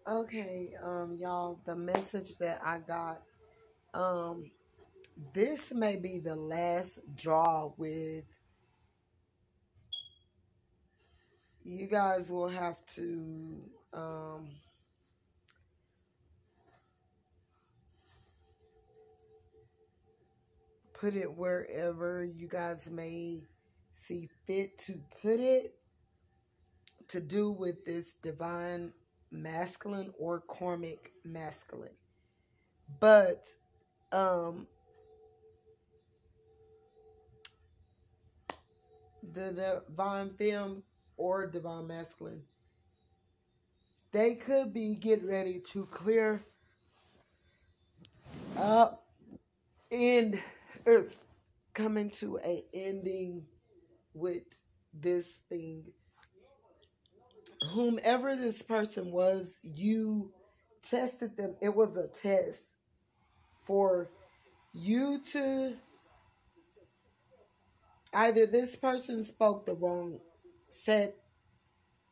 Okay, y'all, the message that I got, um, this may be the last draw with, you guys will have to, put it wherever you guys may see fit to put it, to do with this divine masculine or karmic masculine. But, the divine femme or divine masculine, they could be getting ready to clear up, and it's coming to a ending with this thing. Whomever this person was, you tested them. It was a test for you to, either this person said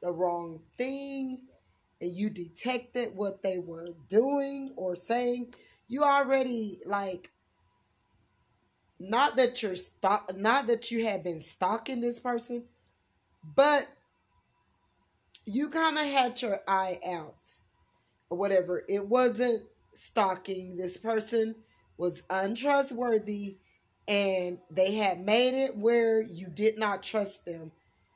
the wrong thing, and you detected what they were doing or saying. You already, like, not that you had been stalking this person, but you kind of had your eye out or whatever. It wasn't stalking. This person was untrustworthy, and they had made it where you did not trust them.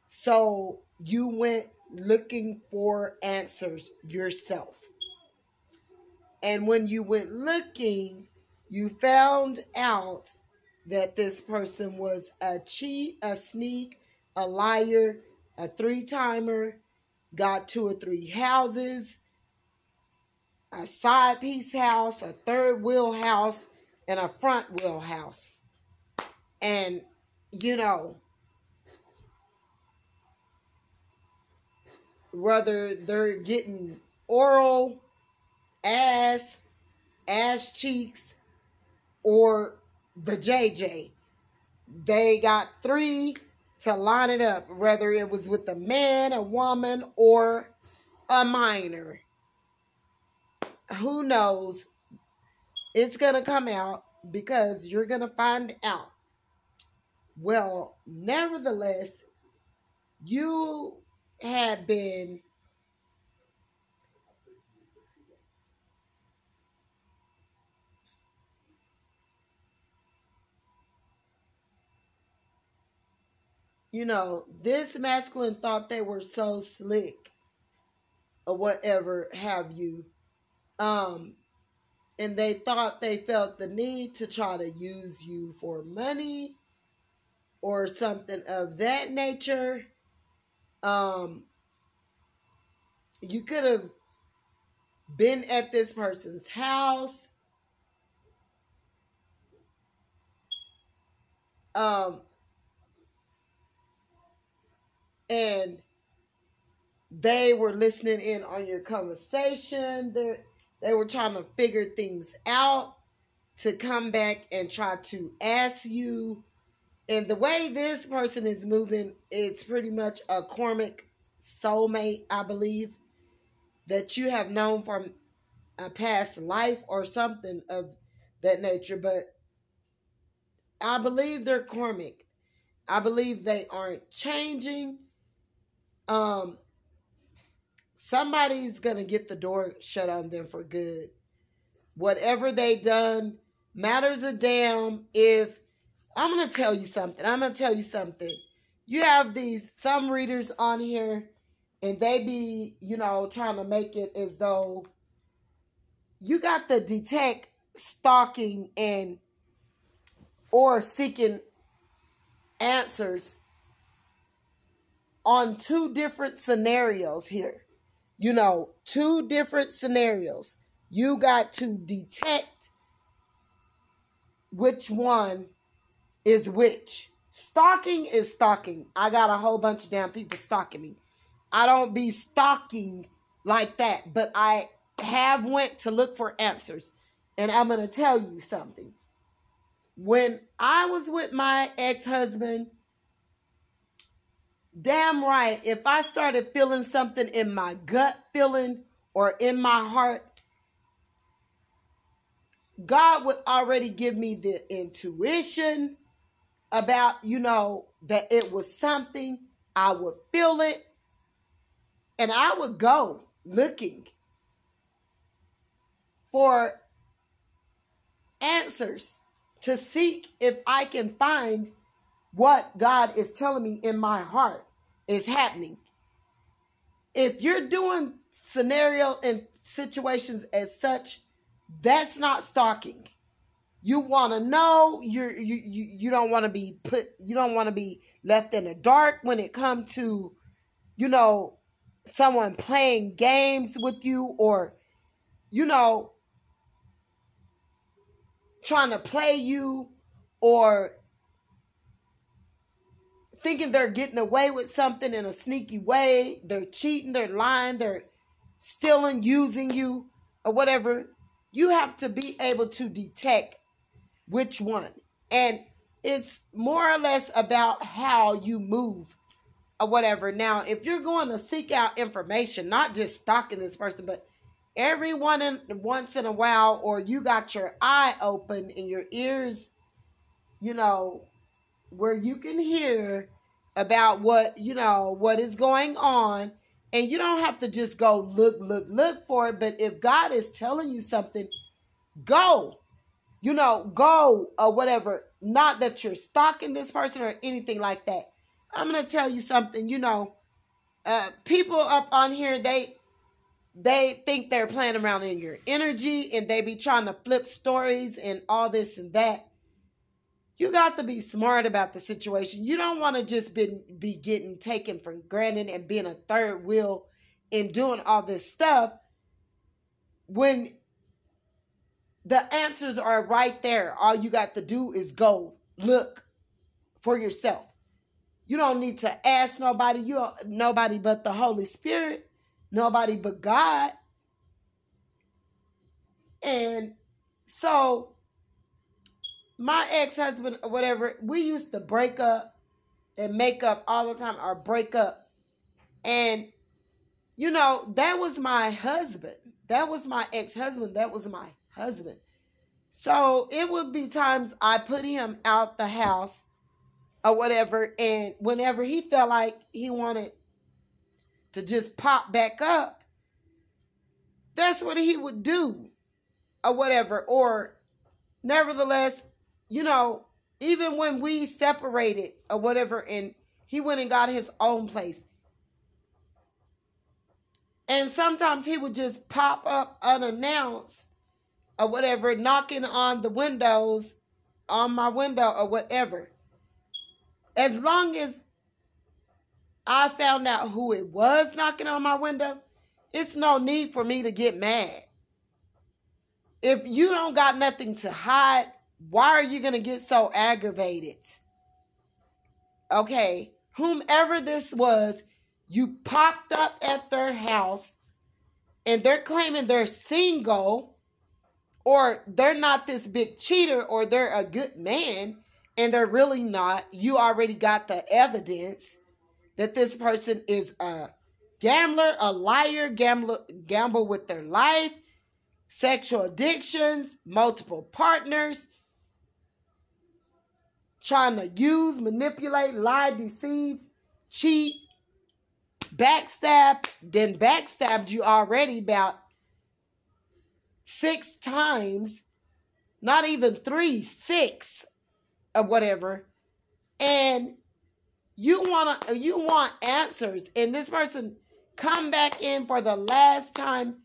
So you went looking for answers yourself. And when you went looking, you found out that this person was a cheat, a sneak, a liar, a three-timer, got 2 or 3 houses, a side piece house, a third wheel house, and a front wheel house. And, you know, whether they're getting oral, ass cheeks, or the JJ, they got 3 to line it up, whether it was with a man, a woman, or a minor. Who knows? It's going to come out, because you're going to find out. Well, nevertheless, you have been this masculine thought they were so slick or whatever have you. And they thought they felt the need to try to use you for money or something of that nature. You could have been at this person's house. And they were listening in on your conversation. They were trying to figure things out to come back and try to ask you. And the way this person is moving, it's pretty much a karmic soulmate, I believe, that you have known from a past life or something of that nature. But I believe they're karmic. I believe they aren't changing. Somebody's going to get the door shut on them for good. Whatever they done matters a damn. If I'm going to tell you something. You have some readers on here, and they be, trying to make it as though you got to detect stalking or seeking answers on 2 different scenarios here. 2 different scenarios. You got to detect which one is which. Stalking is stalking. I got a whole bunch of damn people stalking me. I don't be stalking like that, but I have went to look for answers. And I'm going to tell you something. When I was with my ex-husband, damn right, if I started feeling something in my gut feeling or in my heart, God would already give me the intuition about, that it was something. I would feel it. And I would go looking for answers to seek if I can find what God is telling me in my heart is happening. If you're doing scenario and situations as such, that's not stalking. You want to know, you don't want to be you don't want to be left in the dark when it comes to, someone playing games with you, or, trying to play you, or thinking they're getting away with something in a sneaky way. They're cheating, they're lying, they're stealing, using you, or whatever. You have to be able to detect which one. And it's more or less about how you move or whatever. Now, if you're going to seek out information, not just stalking this person, but once in a while, or you got your eye open and your ears, where you can hear about what is going on, and you don't have to just go look for it. But if God is telling you something, go or whatever. Not that you're stalking this person or anything like that. I'm going to tell you something, people up on here, they think they're playing around in your energy, and they be trying to flip stories and all this and that. You got to be smart about the situation. You don't want to just be getting taken for granted and being a third wheel and doing all this stuff when the answers are right there. All you got to do is go look for yourself. You don't need to ask nobody. Nobody but the Holy Spirit. Nobody but God. And so my ex-husband or whatever, we used to break up and make up all the time, or break up. And, that was my husband. That was my ex-husband. That was my husband. So it would be times I put him out the house or whatever. And whenever he felt like he wanted to just pop back up, that's what he would do or whatever. Or nevertheless, even when we separated or whatever, and he went and got his own place. And sometimes he would just pop up unannounced or whatever, knocking on the windows, on my window or whatever. As long as I found out who it was knocking on my window, it's no need for me to get mad. If you don't got nothing to hide, why are you going to get so aggravated? Okay, whomever this was, you popped up at their house and they're claiming they're single, or they're not this big cheater, or they're a good man and they're really not. You already got the evidence that this person is a gambler, a liar, gamble with their life, sexual addictions, multiple partners, trying to use, manipulate, lie, deceive, cheat, backstab, then backstabbed you already about 6 times, not even 3, 6 or whatever. And you want answers, and this person come back in for the last time,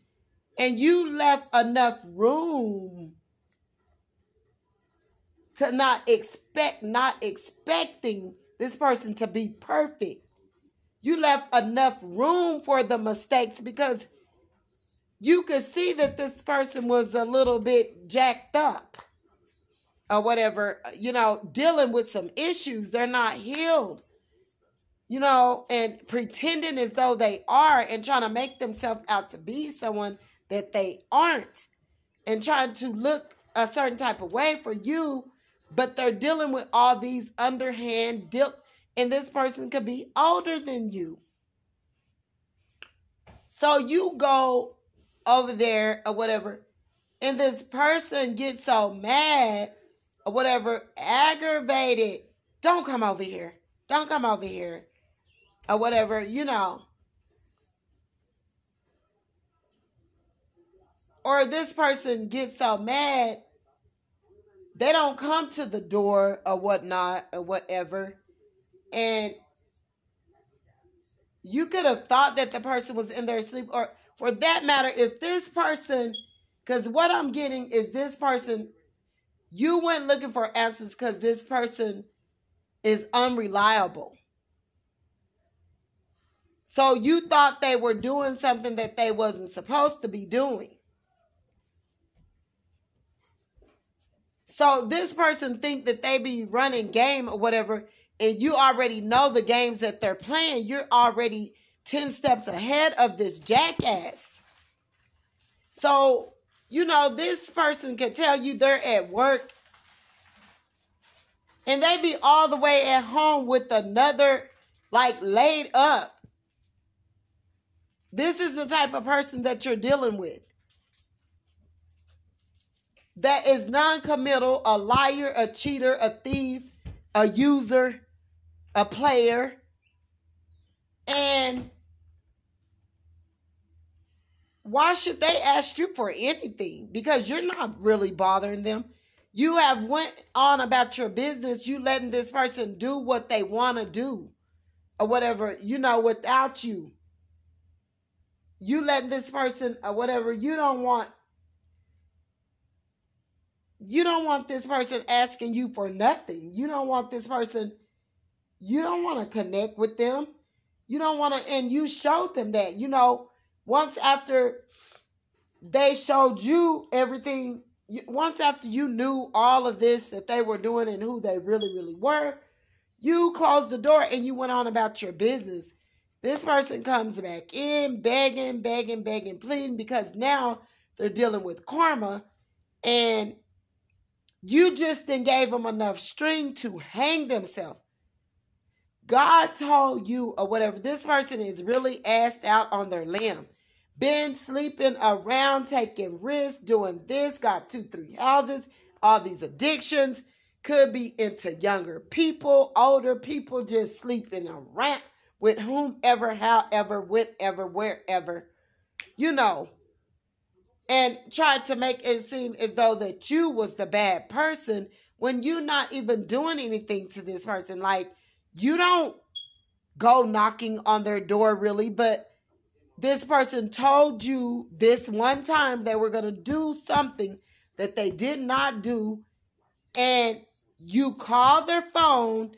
and you left enough room to not expecting this person to be perfect. You left enough room for the mistakes, because you could see that this person was a little bit jacked up or whatever, dealing with some issues. They're not healed, and pretending as though they are, and trying to make themselves out to be someone that they aren't, and trying to look a certain type of way for you, but they're dealing with all these underhand and this person could be older than you. So you go over there or whatever, and this person gets so mad or whatever, aggravated, don't come over here. Don't come over here. Or whatever, Or this person gets so mad, they don't come to the door or whatnot or whatever. And you could have thought that the person was in their sleep. Or for that matter, if this person, because what I'm getting is this person, you went looking for answers because this person is unreliable. So you thought they were doing something that they wasn't supposed to be doing. So this person think that they be running game or whatever, and you already know the games that they're playing. You're already 10 steps ahead of this jackass. So, this person can tell you they're at work, and they be all the way at home with another, laid up. This is the type of person that you're dealing with. That is non-committal, a liar, a cheater, a thief, a user, a player. And why should they ask you for anything? Because you're not really bothering them. You have went on about your business. You letting this person do what they want to do. Or whatever, without you. You letting this person, or whatever, you don't want this person asking you for nothing. You don't want this person, you don't want to connect with them. You don't want to, and you showed them that, once after they showed you everything, once after you knew all of this that they were doing and who they really, really were, you closed the door and you went on about your business. This person comes back in begging, pleading, because now they're dealing with karma, and you just then gave them enough string to hang themselves. God told you or whatever, this person is really assed out on their limb. Been sleeping around, taking risks, doing this, got 2-3 houses, all these addictions, could be into younger people, older people, just sleeping around with whomever, however, whenever, wherever, and tried to make it seem as though that you was the bad person when you're not even doing anything to this person. You don't go knocking on their door really, but this person told you this one time they were going to do something that they did not do, and you called their phone,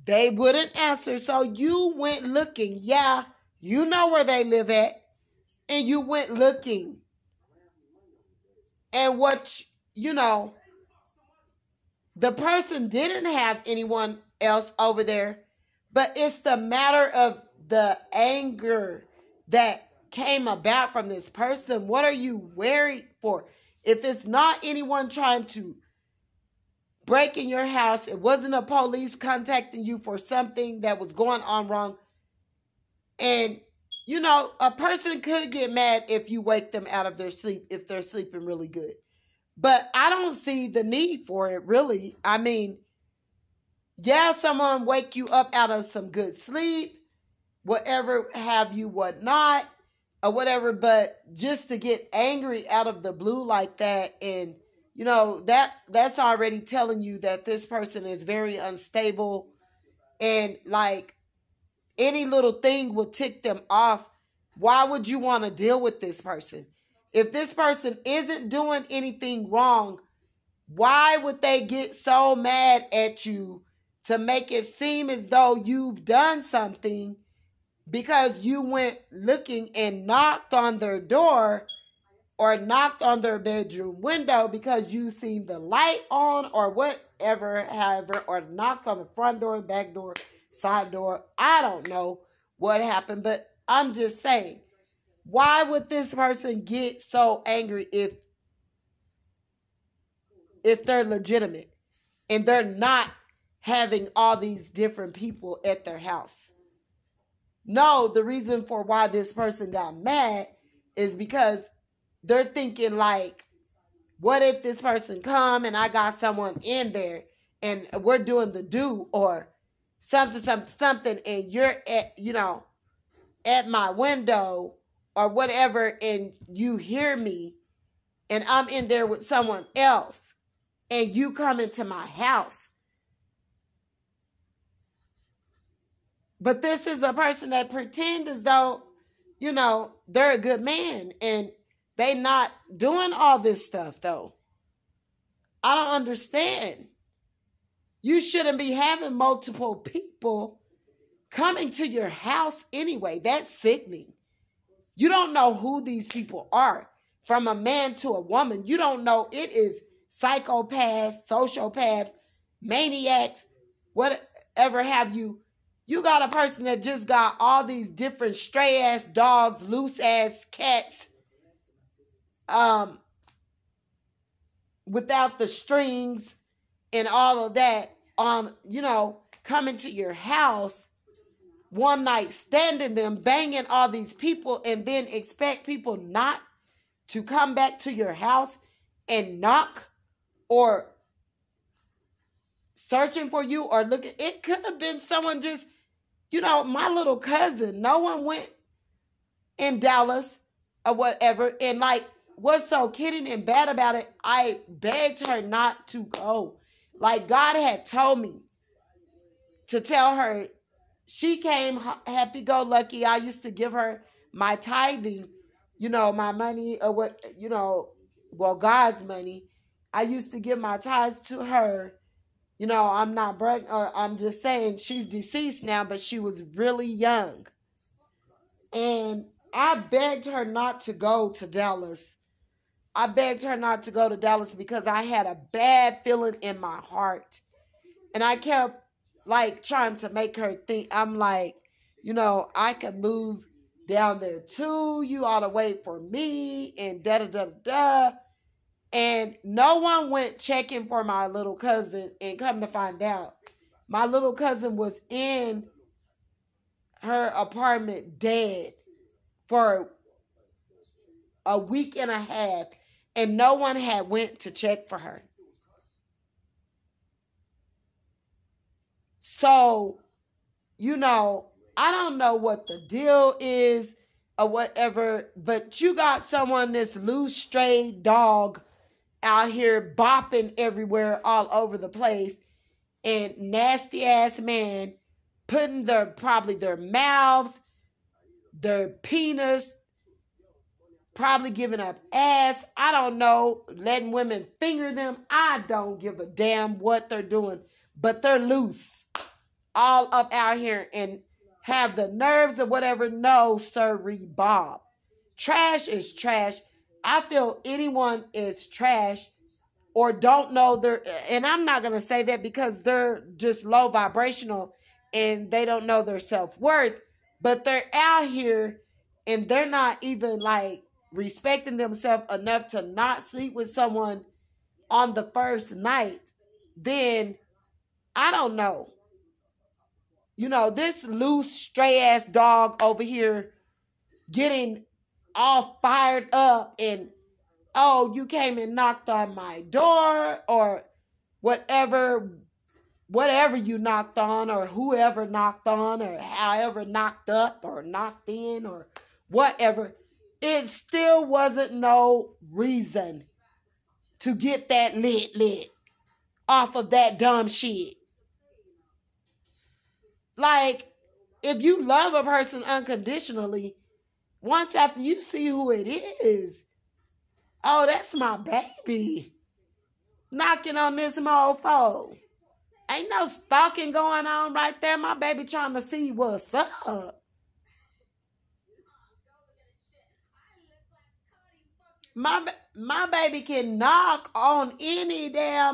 they wouldn't answer, so you went looking. Yeah, you know where they live at, and you went looking. And the person didn't have anyone else over there, but it's the matter of the anger that came about from this person. What are you worried for? If it's not anyone trying to break in your house, it wasn't a police contacting you for something that was going on wrong. And, a person could get mad if you wake them out of their sleep, if they're sleeping really good. But I don't see the need for it, really. I mean, yeah, someone wake you up out of some good sleep, whatever have you, whatnot, or whatever. But just to get angry out of the blue like that, and, that's already telling you that this person is very unstable, and any little thing will tick them off. Why would you want to deal with this person? If this person isn't doing anything wrong, why would they get so mad at you to make it seem as though you've done something because you went looking and knocked on their door or knocked on their bedroom window because you seen the light on or whatever, however, or knocked on the front door, back door, side door. I don't know what happened, but I'm just saying, why would this person get so angry if they're legitimate and they're not having all these different people at their house? No, the reason for why this person got mad is because they're thinking like, what if this person come and I got someone in there and we're doing the do or something, something, something, and you're at, at my window or whatever, and you hear me and I'm in there with someone else and you come into my house. But this is a person that pretends as though, they're a good man and they not doing all this stuff though. I don't understand. You shouldn't be having multiple people coming to your house anyway. That's sickening. You don't know who these people are. From a man to a woman, you don't know. It is psychopaths, sociopaths, maniacs, whatever have you. You got a person that just got all these different stray ass dogs, loose ass cats, without the strings and all of that coming to your house one night, standing them, banging all these people, and then expect people not to come back to your house and knock or searching for you or looking. It could have been someone just, my little cousin. No one went in Dallas or whatever. And like, what's so kidding and bad about it, I begged her not to go. Like, God had told me to tell her. She came happy-go-lucky. I used to give her my tithing, my money or God's money. I used to give my tithes to her. I'm not bragging, I'm just saying she's deceased now, but she was really young. And I begged her not to go to Dallas. I begged her not to go to Dallas because I had a bad feeling in my heart. And I kept trying to make her think, I'm like, I could move down there too. You ought to wait for me and da-da-da-da-da. And no one went checking for my little cousin, and come to find out, my little cousin was in her apartment dead for a week and a half, and no one had went to check for her. So, I don't know what the deal is or whatever, but you got someone, this loose stray dog out here bopping everywhere all over the place, and nasty ass man putting probably their mouths, their penis, probably giving up ass. I don't know, letting women finger them. I don't give a damn what they're doing, but they're loose all up out here and have the nerves or whatever. No, sirree, Bob. Trash is trash. I feel anyone is trash or don't know and I'm not going to say that because they're just low vibrational and they don't know their self-worth, but they're out here and they're not even respecting themselves enough to not sleep with someone on the first night. Then I don't know. This loose stray ass dog over here getting all fired up and, oh, you came and knocked on my door or whatever you knocked on or whoever knocked on or however knocked up or knocked in or whatever. It still wasn't no reason to get that lit off of that dumb shit. If you love a person unconditionally, once after you see who it is, oh, that's my baby. Knocking on this mofo. Ain't no stalking going on right there. My baby trying to see what's up. My baby can knock on any damn